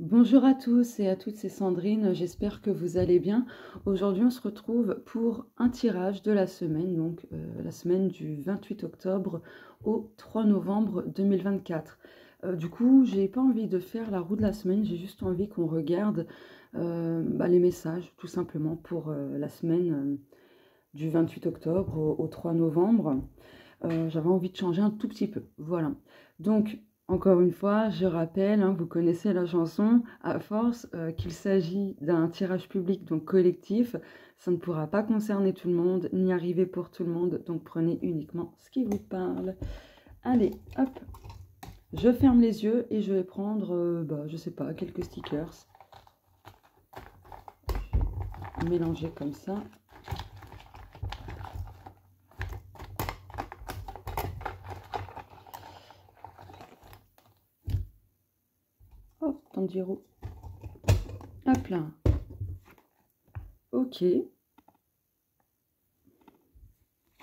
Bonjour à tous et à toutes, c'est Sandrine, j'espère que vous allez bien. Aujourd'hui on se retrouve pour un tirage de la semaine, donc la semaine du 28 octobre au 3 novembre 2024. Du coup, j'ai pas envie de faire la roue de la semaine, j'ai juste envie qu'on regarde les messages tout simplement pour la semaine du 28 octobre au 3 novembre. J'avais envie de changer un tout petit peu. Voilà. Donc, encore une fois, je rappelle, hein, vous connaissez la chanson, à force qu'il s'agit d'un tirage public, donc collectif, ça ne pourra pas concerner tout le monde, ni arriver pour tout le monde, donc prenez uniquement ce qui vous parle. Allez, hop, je ferme les yeux et je vais prendre, je sais pas, quelques stickers. Mélanger comme ça. Hop, Tanjiro. Hop là. Ok.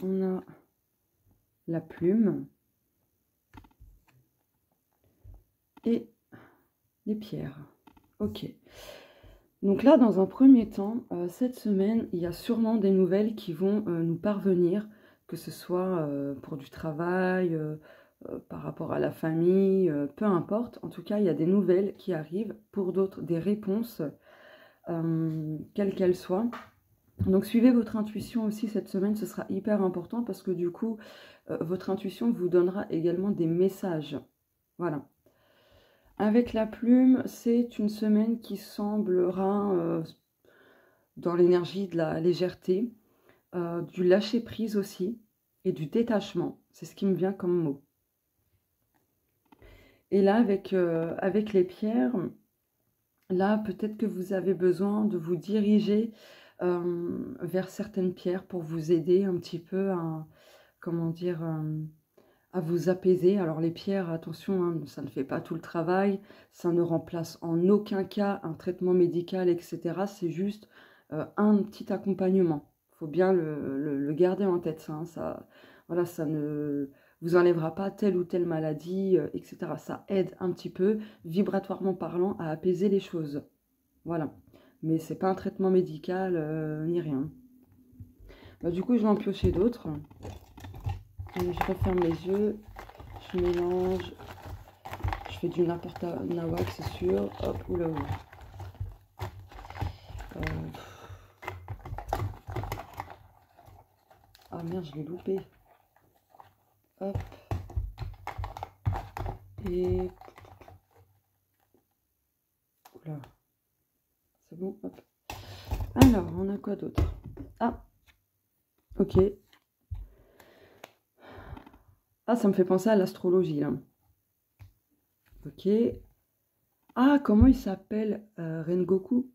On a la plume et les pierres. Ok. Donc là, dans un premier temps, cette semaine, il y a sûrement des nouvelles qui vont nous parvenir, que ce soit pour du travail, par rapport à la famille, peu importe. En tout cas, il y a des nouvelles qui arrivent, pour d'autres, des réponses, quelles qu'elles soient. Donc suivez votre intuition aussi cette semaine, ce sera hyper important parce que du coup, votre intuition vous donnera également des messages. Voilà. Avec la plume, c'est une semaine qui semblera dans l'énergie de la légèreté, du lâcher-prise aussi, et du détachement. C'est ce qui me vient comme mot. Et là, avec les pierres, là, peut-être que vous avez besoin de vous diriger vers certaines pierres pour vous aider un petit peu à, comment dire, à vous apaiser. Alors les pierres, attention, hein, ça ne fait pas tout le travail, ça ne remplace en aucun cas un traitement médical, etc. C'est juste un petit accompagnement. Il faut bien le garder en tête, ça, hein, ça, voilà, ça ne vous enlèvera pas telle ou telle maladie, etc. Ça aide un petit peu, vibratoirement parlant, à apaiser les choses. Voilà. Mais c'est pas un traitement médical ni rien. Du coup, je vais en piocher d'autres. Je referme les yeux, je mélange, je fais du n'importe nawak, c'est sûr. Hop, oula, oula. Ah merde, je l'ai loupé. Hop. Et... Oula. C'est bon, hop. Alors, on a quoi d'autre? Ah, ok. Ah, ça me fait penser à l'astrologie, là. Ok. Ah, comment il s'appelle Rengoku?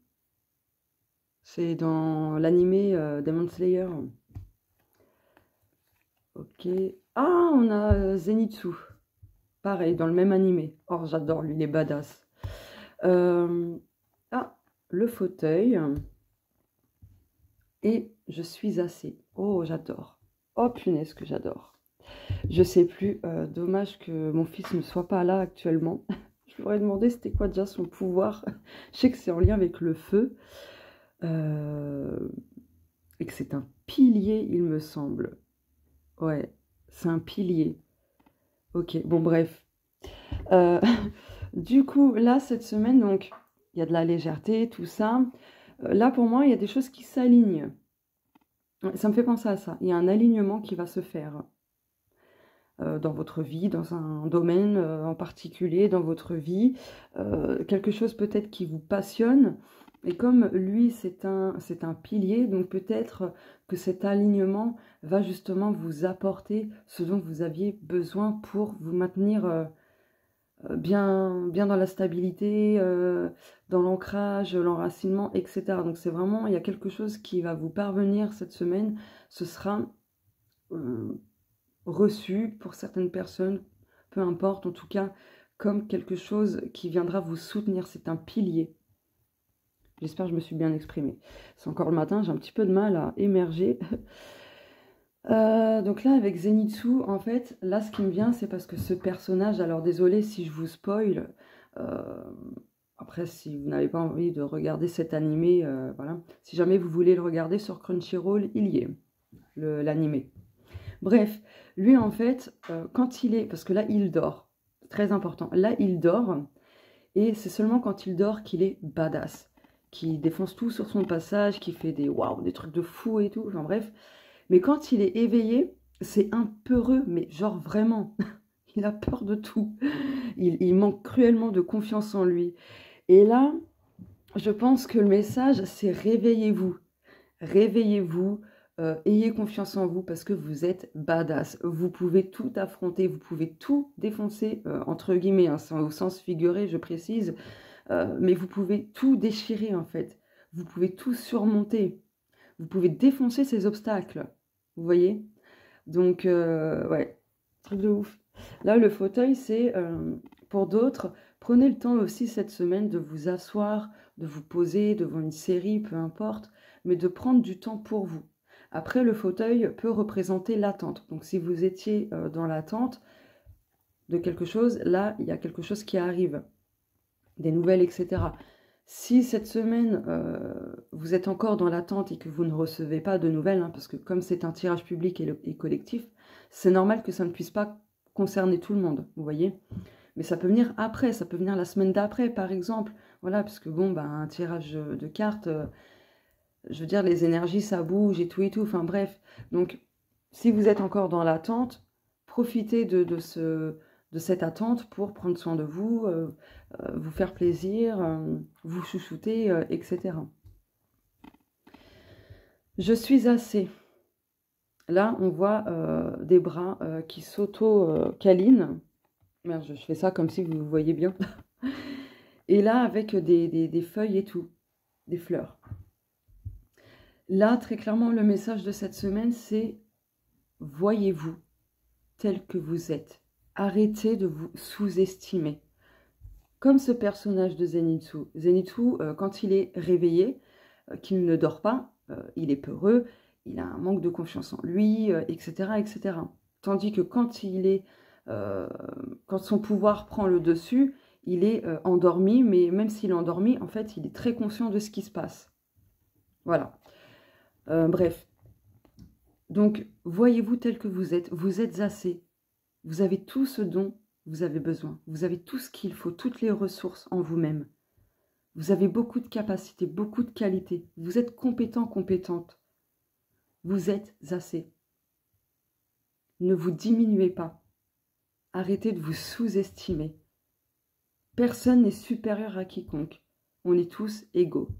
C'est dans l'animé Demon Slayer. Ok. Ah, on a Zenitsu. Pareil, dans le même animé. Oh, j'adore, lui, il est badass. Ah, le fauteuil. Et je suis assez. Oh, j'adore. Oh, punaise, que j'adore. Je sais plus. Dommage que mon fils ne soit pas là actuellement. Je lui aurais demandé c'était quoi déjà son pouvoir. Je sais que c'est en lien avec le feu. Et que c'est un pilier, il me semble. Ouais, c'est un pilier. Ok, bon, bref. Euh, du coup, là, cette semaine, donc, il y a de la légèreté, tout ça. Là, pour moi, il y a des choses qui s'alignent. Ça me fait penser à ça. Il y a un alignement qui va se faire dans votre vie, dans un domaine en particulier, dans votre vie. Quelque chose peut-être qui vous passionne. Et comme lui, c'est un pilier, donc peut-être que cet alignement va justement vous apporter ce dont vous aviez besoin pour vous maintenir bien dans la stabilité, dans l'ancrage, l'enracinement, etc. Donc c'est vraiment, il y a quelque chose qui va vous parvenir cette semaine. Ce sera reçu pour certaines personnes, peu importe, en tout cas, comme quelque chose qui viendra vous soutenir. C'est un pilier. J'espère que je me suis bien exprimée. C'est encore le matin, j'ai un petit peu de mal à émerger. Donc là, avec Zenitsu, en fait, là, ce qui me vient, c'est parce que ce personnage, alors désolé si je vous spoil, Après, si vous n'avez pas envie de regarder cet animé, voilà. Si jamais vous voulez le regarder sur Crunchyroll, il y est, l'animé. Bref, lui en fait, quand il est... Parce que là, il dort. C'est très important. Là, il dort. Et c'est seulement quand il dort qu'il est badass. Qui défonce tout sur son passage, qui fait des waouh, des trucs de fou et tout. Enfin bref. Mais quand il est éveillé, c'est un peureux, mais genre vraiment. Il a peur de tout. Il manque cruellement de confiance en lui. Et là, je pense que le message, c'est réveillez-vous. Réveillez-vous, ayez confiance en vous parce que vous êtes badass. Vous pouvez tout affronter, vous pouvez tout défoncer, entre guillemets, hein, au sens figuré, je précise, mais vous pouvez tout déchirer en fait. Vous pouvez tout surmonter. Vous pouvez défoncer ces obstacles. Vous voyez? Donc, ouais, truc de ouf. Là, le fauteuil, c'est pour d'autres. Prenez le temps aussi cette semaine de vous asseoir, de vous poser devant une série, peu importe, mais de prendre du temps pour vous. Après, le fauteuil peut représenter l'attente. Donc, si vous étiez dans l'attente de quelque chose, là, il y a quelque chose qui arrive, des nouvelles, etc. Si cette semaine, vous êtes encore dans l'attente et que vous ne recevez pas de nouvelles, hein, parce que comme c'est un tirage public et collectif, c'est normal que ça ne puisse pas concerner tout le monde, vous voyez. Mais ça peut venir après, ça peut venir la semaine d'après, par exemple. Voilà, parce que bon, ben, un tirage de cartes, je veux dire, les énergies, ça bouge et tout, enfin bref. Donc, si vous êtes encore dans l'attente, profitez de cette attente pour prendre soin de vous, vous faire plaisir, vous chouchouter, etc. Je suis assez. Là, on voit des bras qui s'auto-câlinent. Merde, je fais ça comme si vous voyez bien. Et là, avec des feuilles et tout, des fleurs. Là, très clairement, le message de cette semaine, c'est voyez-vous tel que vous êtes. Arrêtez de vous sous-estimer. Comme ce personnage de Zenitsu. Zenitsu, quand il est réveillé, qu'il ne dort pas, il est peureux, il a un manque de confiance en lui, etc., etc. Tandis que quand quand son pouvoir prend le dessus, il est endormi, mais même s'il est endormi, en fait, il est très conscient de ce qui se passe. Voilà. Bref. Donc, voyez-vous tel que vous êtes assez. Vous avez tout ce dont vous avez besoin. Vous avez tout ce qu'il faut, toutes les ressources en vous-même. Vous avez beaucoup de capacités, beaucoup de qualités. Vous êtes compétent, compétente. Vous êtes assez. Ne vous diminuez pas. Arrêtez de vous sous-estimer. Personne n'est supérieur à quiconque. On est tous égaux.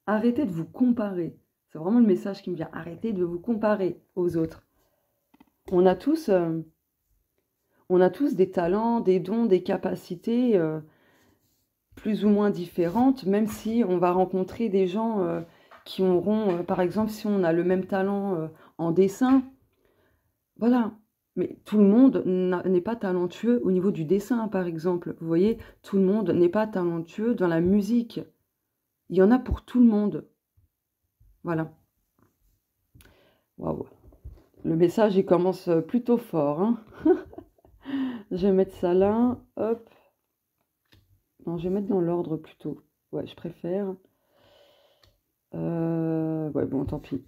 Arrêtez de vous comparer. C'est vraiment le message qui me vient. Arrêtez de vous comparer aux autres. On a tous des talents, des dons, des capacités plus ou moins différentes, même si on va rencontrer des gens qui auront, par exemple, si on a le même talent en dessin, voilà. Mais tout le monde n'est pas talentueux au niveau du dessin, par exemple. Vous voyez, tout le monde n'est pas talentueux dans la musique. Il y en a pour tout le monde. Voilà. Waouh. Le message, il commence plutôt fort. Hein. Je vais mettre ça là. Hop. Non, je vais mettre dans l'ordre plutôt. Ouais, je préfère. Ouais, bon, tant pis.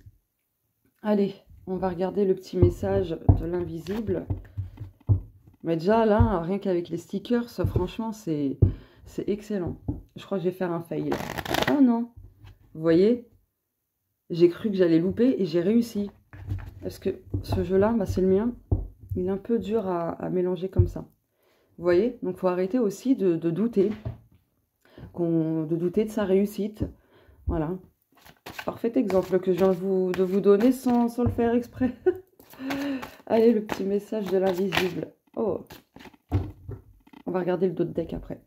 Allez, on va regarder le petit message de l'invisible. Mais déjà, là, rien qu'avec les stickers, ça, franchement, c'est excellent. Je crois que je vais faire un fail. Oh non. Vous voyez? J'ai cru que j'allais louper et j'ai réussi. Parce que ce jeu-là, bah, c'est le mien. Il est un peu dur à mélanger comme ça. Vous voyez? Donc, il faut arrêter aussi de douter. De douter de sa réussite. Voilà. Parfait exemple que je viens de vous donner sans le faire exprès. Allez, le petit message de l'invisible. Oh. On va regarder le dos de deck après.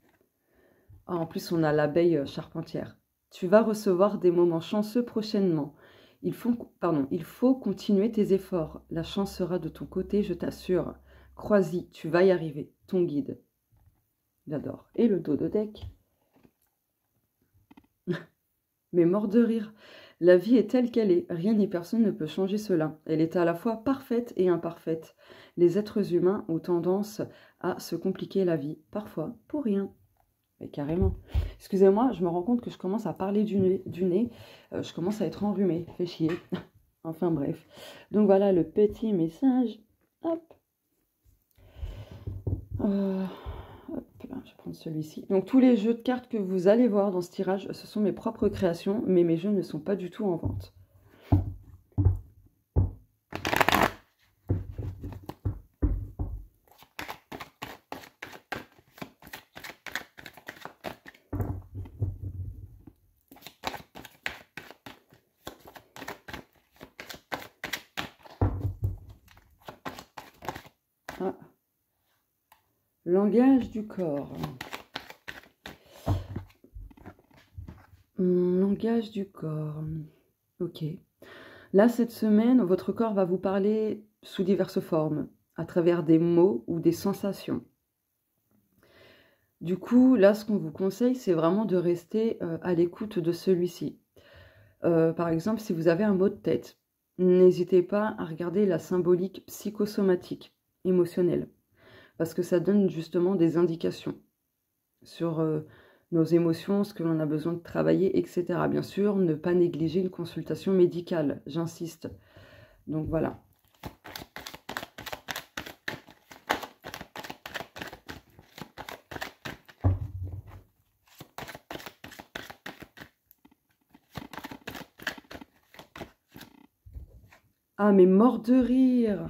Ah, en plus, on a l'abeille charpentière. Tu vas recevoir des moments chanceux prochainement. Il faut continuer tes efforts. La chance sera de ton côté, je t'assure. Crois-y, tu vas y arriver. Ton guide. J'adore. Et le dos de deck. Mais mort de rire. La vie est telle qu'elle est. Rien ni personne ne peut changer cela. Elle est à la fois parfaite et imparfaite. Les êtres humains ont tendance à se compliquer la vie, parfois pour rien. Mais carrément. Excusez-moi, je me rends compte que je commence à parler du nez. Je commence à être enrhumée. Fait chier. Enfin bref. Donc voilà le petit message. Hop. Hop là, je vais prendre celui-ci. Donc tous les jeux de cartes que vous allez voir dans ce tirage, ce sont mes propres créations, mais mes jeux ne sont pas du tout en vente. Ah. Langage du corps. Langage du corps. Ok. Là, cette semaine, votre corps va vous parler sous diverses formes, à travers des mots ou des sensations. Du coup, là, ce qu'on vous conseille, c'est vraiment de rester à l'écoute de celui-ci. Par exemple, si vous avez un mot de tête, n'hésitez pas à regarder la symbolique psychosomatique, émotionnelle, parce que ça donne justement des indications sur nos émotions, ce que l'on a besoin de travailler, etc. Bien sûr, ne pas négliger une consultation médicale, j'insiste. Donc voilà. Ah, mais mort de rire!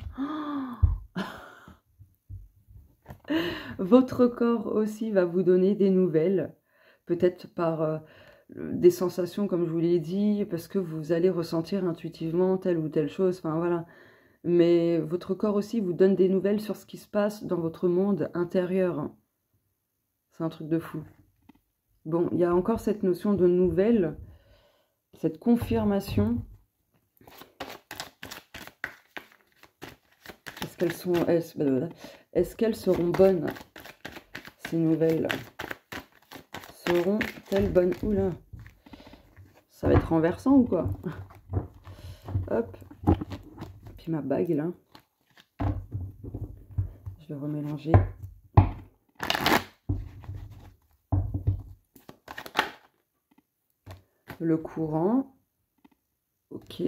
Votre corps aussi va vous donner des nouvelles, peut-être par des sensations, comme je vous l'ai dit, parce que vous allez ressentir intuitivement telle ou telle chose, enfin voilà. Mais votre corps aussi vous donne des nouvelles sur ce qui se passe dans votre monde intérieur. C'est un truc de fou. Bon, il y a encore cette notion de nouvelles, cette confirmation. Est-ce qu'elles seront bonnes, ces nouvelles? Seront-elles bonnes? Oula, ça va être renversant ou quoi? Hop, puis ma bague là, je vais remélanger. Le courant, ok,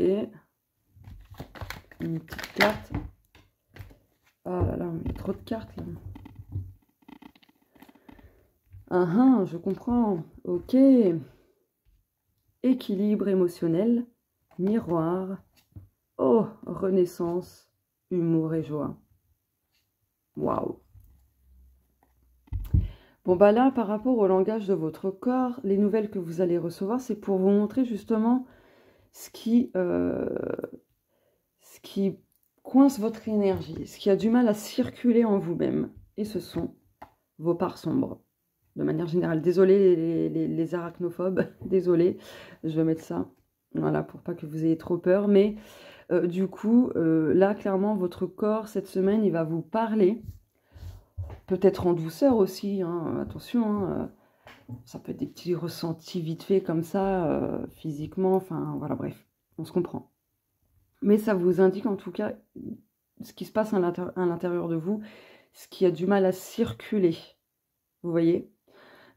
une petite carte. Oh là là, il y a trop de cartes là. Ah, je comprends, ok. Équilibre émotionnel, miroir, oh, renaissance, humour et joie. Waouh. Bon, bah là, par rapport au langage de votre corps, les nouvelles que vous allez recevoir, c'est pour vous montrer justement ce qui coince votre énergie, ce qui a du mal à circuler en vous-même. Et ce sont vos parts sombres, de manière générale. Désolé les arachnophobes, désolé, je vais mettre ça, voilà, pour pas que vous ayez trop peur. Mais du coup, là, clairement, votre corps, cette semaine, il va vous parler, peut-être en douceur aussi, hein, attention, hein, ça peut être des petits ressentis vite fait comme ça, physiquement, enfin, voilà, bref, on se comprend. Mais ça vous indique en tout cas ce qui se passe à l'intérieur de vous, ce qui a du mal à circuler, vous voyez.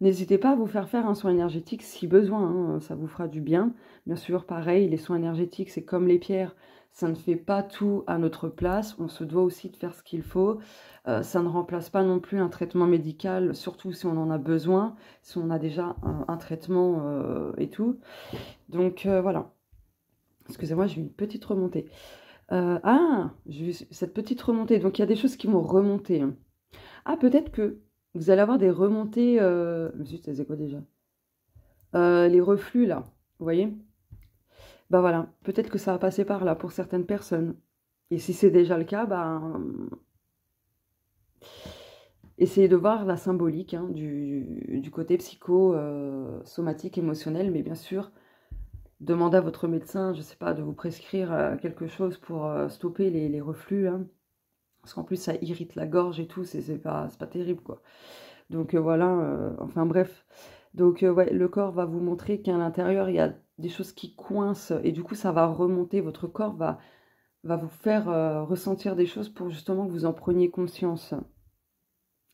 N'hésitez pas à vous faire un soin énergétique si besoin, hein, ça vous fera du bien. Bien sûr, pareil, les soins énergétiques, c'est comme les pierres, ça ne fait pas tout à notre place, on se doit aussi de faire ce qu'il faut. Ça ne remplace pas non plus un traitement médical, surtout si on en a besoin, si on a déjà un traitement et tout. Donc voilà. Excusez-moi, j'ai eu une petite remontée. J'ai eu cette petite remontée. Donc il y a des choses qui vont remonter. Ah, peut-être que vous allez avoir des remontées... Zut, c'est quoi déjà? Les reflux, là. Vous voyez? Bah voilà, peut-être que ça va passer par là pour certaines personnes. Et si c'est déjà le cas, bah... essayez de voir la symbolique hein, du côté psycho-somatique, émotionnel. Mais bien sûr, demandez à votre médecin, je sais pas, de vous prescrire quelque chose pour stopper les reflux. Hein. Parce qu'en plus, ça irrite la gorge et tout, c'est pas terrible, quoi. Donc voilà, enfin bref. Donc ouais, le corps va vous montrer qu'à l'intérieur, il y a des choses qui coincent. Et du coup, ça va remonter. Votre corps va vous faire ressentir des choses pour justement que vous en preniez conscience.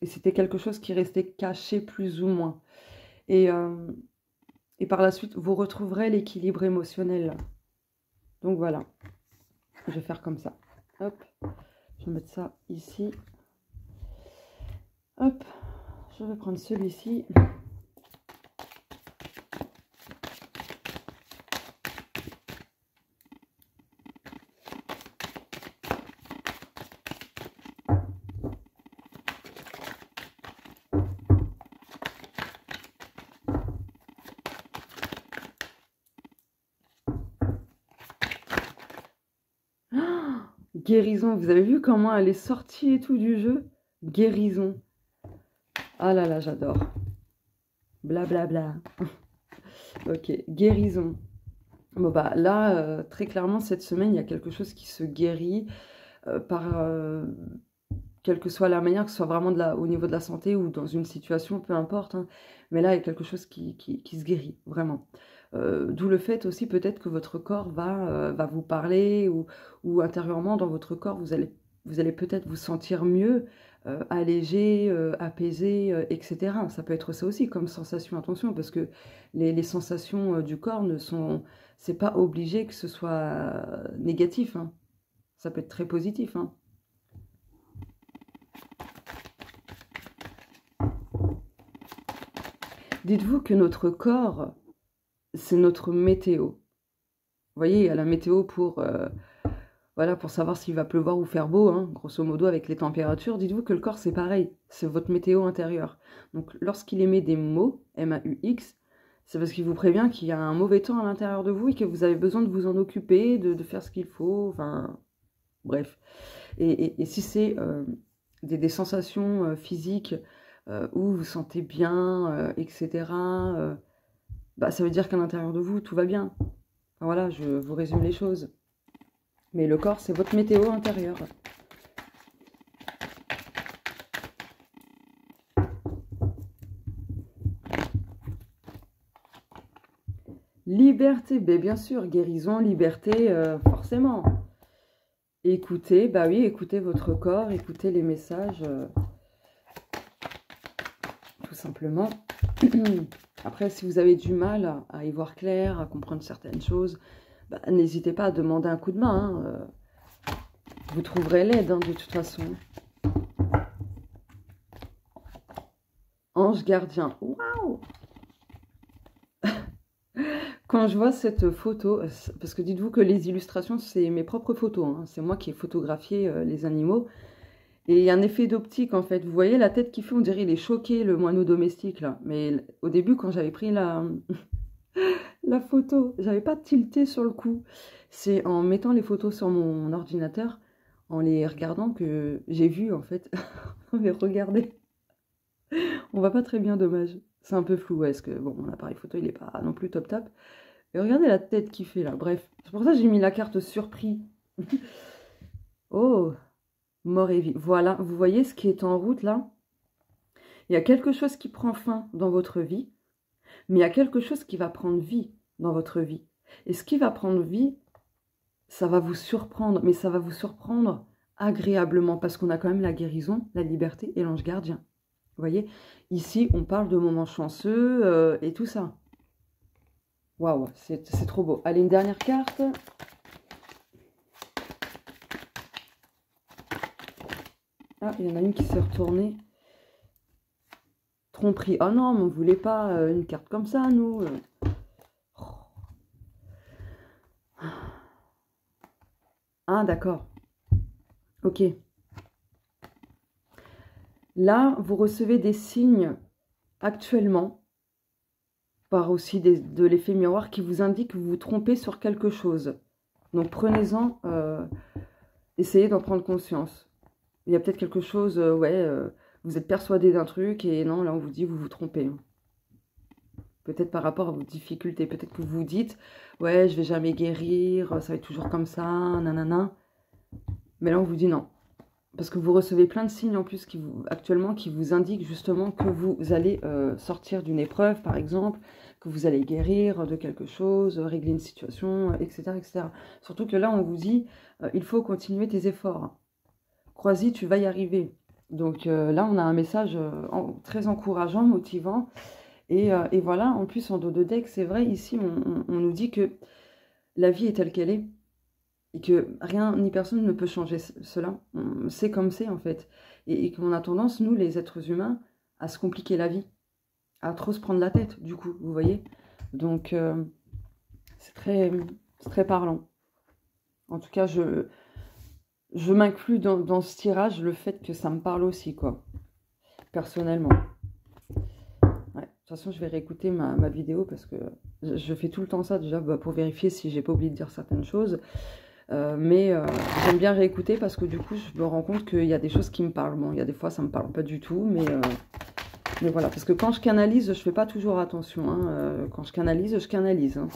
Et c'était quelque chose qui restait caché plus ou moins. Et, et par la suite, vous retrouverez l'équilibre émotionnel. Donc voilà, je vais faire comme ça. Hop, je vais mettre ça ici. Hop, je vais prendre celui-ci. Guérison, vous avez vu comment elle est sortie et tout du jeu? Guérison. Ah là là, j'adore. Blablabla. Ok, guérison. Bon bah là, très clairement, cette semaine, il y a quelque chose qui se guérit par quelle que soit la manière, que ce soit vraiment au niveau de la santé ou dans une situation, peu importe. Hein. Mais là, il y a quelque chose qui se guérit, vraiment. D'où le fait aussi peut-être que votre corps va vous parler ou intérieurement dans votre corps, vous allez peut-être vous sentir mieux, allégé, apaisé, etc. Ça peut être ça aussi comme sensation, attention, parce que les sensations du corps c'est pas obligé que ce soit négatif. Hein. Ça peut être très positif. Hein. Dites-vous que notre corps, c'est notre météo. Vous voyez, il y a la météo voilà, pour savoir s'il va pleuvoir ou faire beau, hein, grosso modo avec les températures. Dites-vous que le corps, c'est pareil. C'est votre météo intérieure. Donc, lorsqu'il émet des mots, M-A-U-X, c'est parce qu'il vous prévient qu'il y a un mauvais temps à l'intérieur de vous et que vous avez besoin de vous en occuper, de faire ce qu'il faut. Enfin, bref. Et si c'est des sensations physiques où vous vous sentez bien, etc., bah, ça veut dire qu'à l'intérieur de vous, tout va bien. Enfin, voilà, je vous résume les choses. Mais le corps, c'est votre météo intérieure. Liberté, ben bien sûr, guérison, liberté, forcément. Écoutez, bah oui, écoutez votre corps, écoutez les messages, tout simplement. Après, si vous avez du mal à y voir clair, à comprendre certaines choses, bah, n'hésitez pas à demander un coup de main. Hein. Vous trouverez l'aide, hein, de toute façon. Ange gardien. Waouh! Quand je vois cette photo, parce que dites-vous que les illustrations, c'est mes propres photos. Hein, c'est moi qui ai photographié les animaux. Et il y a un effet d'optique, en fait. Vous voyez la tête qu'il fait, on dirait il est choqué, le moineau domestique, là. Mais au début, quand j'avais pris la photo, j'avais pas tilté sur le coup. C'est en mettant les photos sur mon ordinateur, en les regardant, que j'ai vu, en fait. Mais regardez, on voit pas très bien, dommage. C'est un peu flou, est-ce que, bon, mon appareil photo, il est pas non plus top top. Et regardez la tête qu'il fait, là. Bref, c'est pour ça que j'ai mis la carte surpris. Oh, mort et vie. Voilà, vous voyez ce qui est en route, là? Il y a quelque chose qui prend fin dans votre vie, mais il y a quelque chose qui va prendre vie dans votre vie. Et ce qui va prendre vie, ça va vous surprendre, mais ça va vous surprendre agréablement, parce qu'on a quand même la guérison, la liberté et l'ange gardien. Vous voyez, ici, on parle de moments chanceux et tout ça. Waouh, c'est trop beau. Allez, une dernière carte. Ah, il y en a une qui s'est retournée. Tromperie. Oh non, mais on ne voulait pas une carte comme ça, nous. Ah, d'accord. Ok. Là, vous recevez des signes actuellement, par aussi de l'effet miroir, qui vous indique que vous vous trompez sur quelque chose. Donc, prenez-en, essayez d'en prendre conscience. Il y a peut-être quelque chose, vous êtes persuadé d'un truc, et non, là, on vous dit, vous vous trompez. Peut-être par rapport à vos difficultés. Peut-être que vous vous dites, ouais, je vais jamais guérir, ça va être toujours comme ça, nanana. Mais là, on vous dit non. Parce que vous recevez plein de signes en plus actuellement qui vous indiquent justement que vous allez sortir d'une épreuve, par exemple, que vous allez guérir de quelque chose, régler une situation, etc., etc. Surtout que là, on vous dit, il faut continuer tes efforts. Croisy, tu vas y arriver. Donc là, on a un message très encourageant, motivant. Et voilà, en plus, en dos de deck, c'est vrai, ici, on nous dit que la vie est telle qu'elle est. Et que rien ni personne ne peut changer cela. C'est comme c'est, en fait. Et qu'on a tendance, nous, les êtres humains, à se compliquer la vie. À trop se prendre la tête, du coup, vous voyez. Donc, c'est très parlant. En tout cas, je m'inclus dans ce tirage, le fait que ça me parle aussi, quoi. Personnellement. Ouais. De toute façon, je vais réécouter ma vidéo parce que je fais tout le temps ça, déjà, pour vérifier si j'ai pas oublié de dire certaines choses. Mais j'aime bien réécouter parce que du coup, je me rends compte qu'il y a des choses qui me parlent. Bon, il y a des fois, ça me parle pas du tout, mais voilà. Parce que quand je canalise, je fais pas toujours attention. Hein. Quand je canalise. Hein.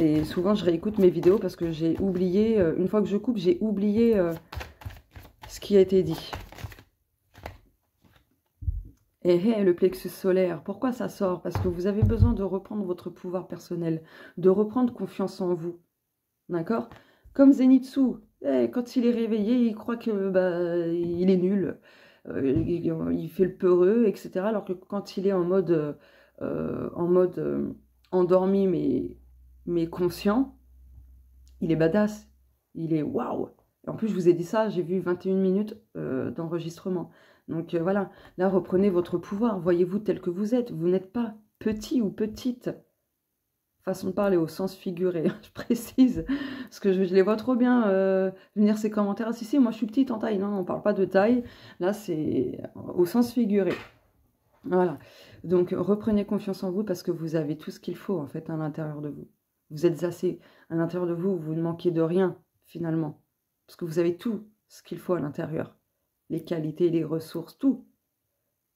Et souvent, je réécoute mes vidéos parce que j'ai oublié, une fois que je coupe, j'ai oublié ce qui a été dit. Et le plexus solaire, pourquoi ça sort? Parce que vous avez besoin de reprendre votre pouvoir personnel, de reprendre confiance en vous. D'accord? Comme Zenitsu, quand il est réveillé, il croit que il est nul, il fait le peureux, etc. Alors que quand il est en mode endormi mais conscient, il est badass, il est waouh. En plus, je vous ai dit ça, j'ai vu 21 minutes d'enregistrement. Donc voilà, là, reprenez votre pouvoir, voyez-vous tel que vous êtes. Vous n'êtes pas petit ou petite. Façon de parler au sens figuré, je précise, parce que je les vois trop bien venir ces commentaires. Ah, si, moi je suis petite en taille. Non, on ne parle pas de taille. Là, c'est au sens figuré. Voilà. Donc, reprenez confiance en vous parce que vous avez tout ce qu'il faut, en fait, à l'intérieur de vous. Vous êtes assez à l'intérieur de vous, vous ne manquez de rien, finalement. Parce que vous avez tout ce qu'il faut à l'intérieur. Les qualités, les ressources, tout.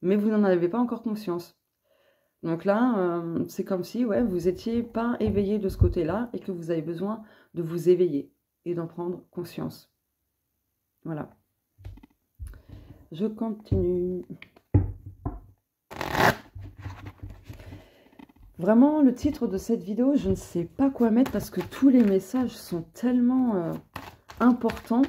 Mais vous n'en avez pas encore conscience. Donc là, c'est comme si vous n'étiez pas éveillé de ce côté-là et que vous avez besoin de vous éveiller et d'en prendre conscience. Voilà. Je continue. Vraiment, le titre de cette vidéo, je ne sais pas quoi mettre parce que tous les messages sont tellement importants.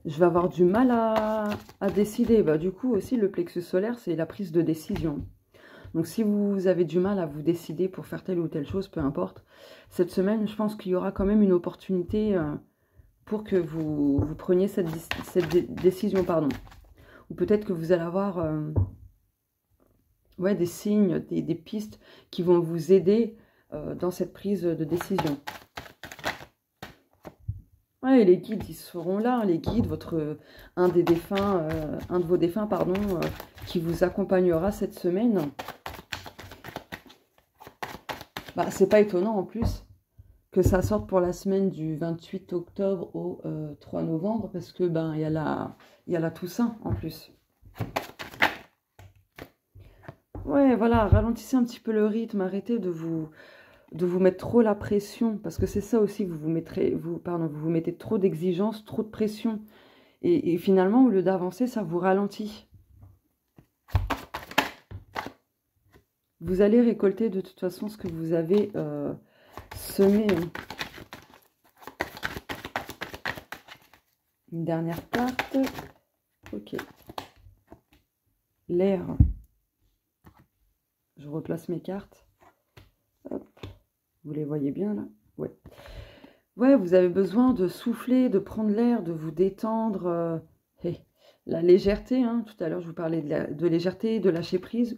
Je vais avoir du mal à décider. Du coup, aussi, le plexus solaire, c'est la prise de décision. Donc, si vous avez du mal à vous décider pour faire telle ou telle chose, peu importe, cette semaine, je pense qu'il y aura quand même une opportunité pour que vous preniez cette décision, pardon. Ou peut-être que vous allez avoir des signes, des pistes qui vont vous aider dans cette prise de décision. Ouais, et les guides, ils seront là, les guides, un de vos défunts, pardon, qui vous accompagnera cette semaine. C'est pas étonnant en plus que ça sorte pour la semaine du 28 octobre au 3 novembre parce que il y a la Toussaint en plus. Ouais, voilà, ralentissez un petit peu le rythme, arrêtez de vous mettre trop la pression parce que c'est ça aussi, vous vous mettez trop d'exigences, trop de pression et finalement au lieu d'avancer, ça vous ralentit. Vous allez récolter de toute façon ce que vous avez semé. Une dernière carte. Ok. L'air. Je replace mes cartes. Hop. Vous les voyez bien là? Ouais. Ouais, vous avez besoin de souffler, de prendre l'air, de vous détendre. La légèreté, hein, tout à l'heure je vous parlais de légèreté, de lâcher prise,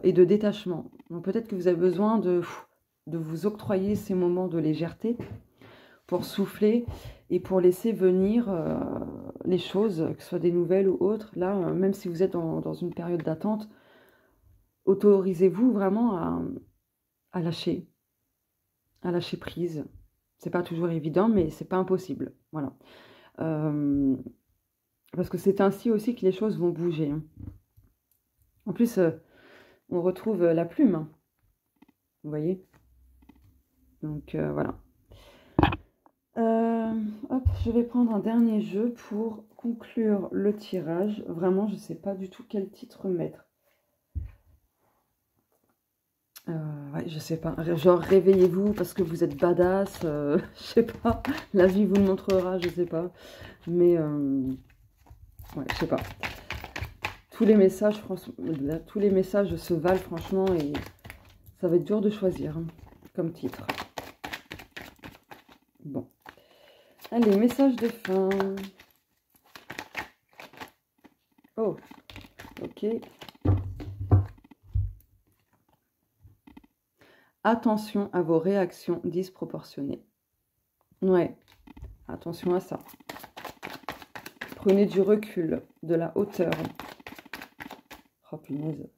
et de détachement. Donc peut-être que vous avez besoin de vous octroyer ces moments de légèreté pour souffler et pour laisser venir les choses, que ce soit des nouvelles ou autres. Là, même si vous êtes dans une période d'attente, autorisez-vous vraiment à lâcher prise. C'est pas toujours évident, mais c'est pas impossible. Voilà. Parce que c'est ainsi aussi que les choses vont bouger. Hein. En plus, on retrouve la plume. Hein. Vous voyez? Donc, voilà. Hop, je vais prendre un dernier jeu pour conclure le tirage. Vraiment, je ne sais pas du tout quel titre mettre. Ouais, je sais pas. Genre, réveillez-vous parce que vous êtes badass. Je sais pas. La vie vous le montrera, je sais pas. Mais... Ouais, je sais pas. Tous les messages, franchement, là, tous les messages se valent, franchement, et ça va être dur de choisir hein, comme titre. Bon. Allez, message de fin. Oh, ok. Attention à vos réactions disproportionnées. Ouais, attention à ça. Prenez du recul, de la hauteur. Oh punaise.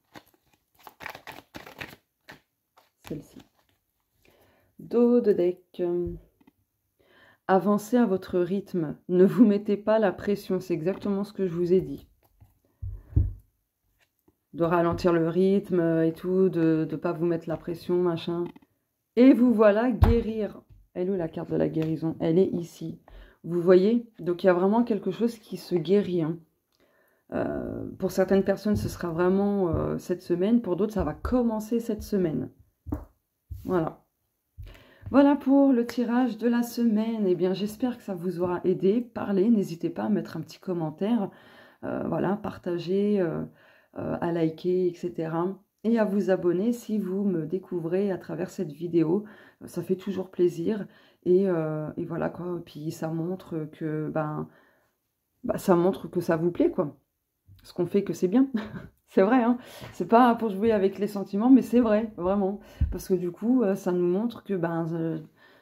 Celle-ci. Dos de deck. Avancez à votre rythme. Ne vous mettez pas la pression. C'est exactement ce que je vous ai dit. De ralentir le rythme et tout, de ne pas vous mettre la pression, machin. Et vous voilà guérir. Elle est où la carte de la guérison? Elle est ici. Vous voyez? Donc il y a vraiment quelque chose qui se guérit. Hein. Pour certaines personnes, ce sera vraiment cette semaine. Pour d'autres, ça va commencer cette semaine. Voilà. Voilà pour le tirage de la semaine. Eh bien, j'espère que ça vous aura aidé. Parlez, n'hésitez pas à mettre un petit commentaire. Voilà, partager, à liker, etc. Et à vous abonner si vous me découvrez à travers cette vidéo. Ça fait toujours plaisir. Et voilà quoi. Puis ça montre que, ça montre que ça vous plaît, quoi. Ce qu'on fait que c'est bien. C'est vrai, hein. C'est pas pour jouer avec les sentiments, mais c'est vrai, vraiment. Parce que du coup, ça nous montre que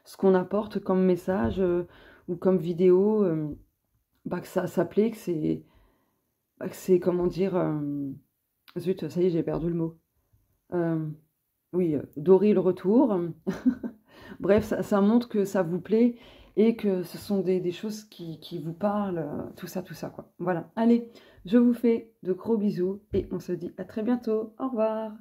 ce qu'on apporte comme message ou comme vidéo, que ça plaît, que c'est comment dire... zut, ça y est, j'ai perdu le mot. Oui, Dory le retour. Bref, ça montre que ça vous plaît et que ce sont des choses qui vous parlent, tout ça, quoi. Voilà, allez, je vous fais de gros bisous et on se dit à très bientôt. Au revoir.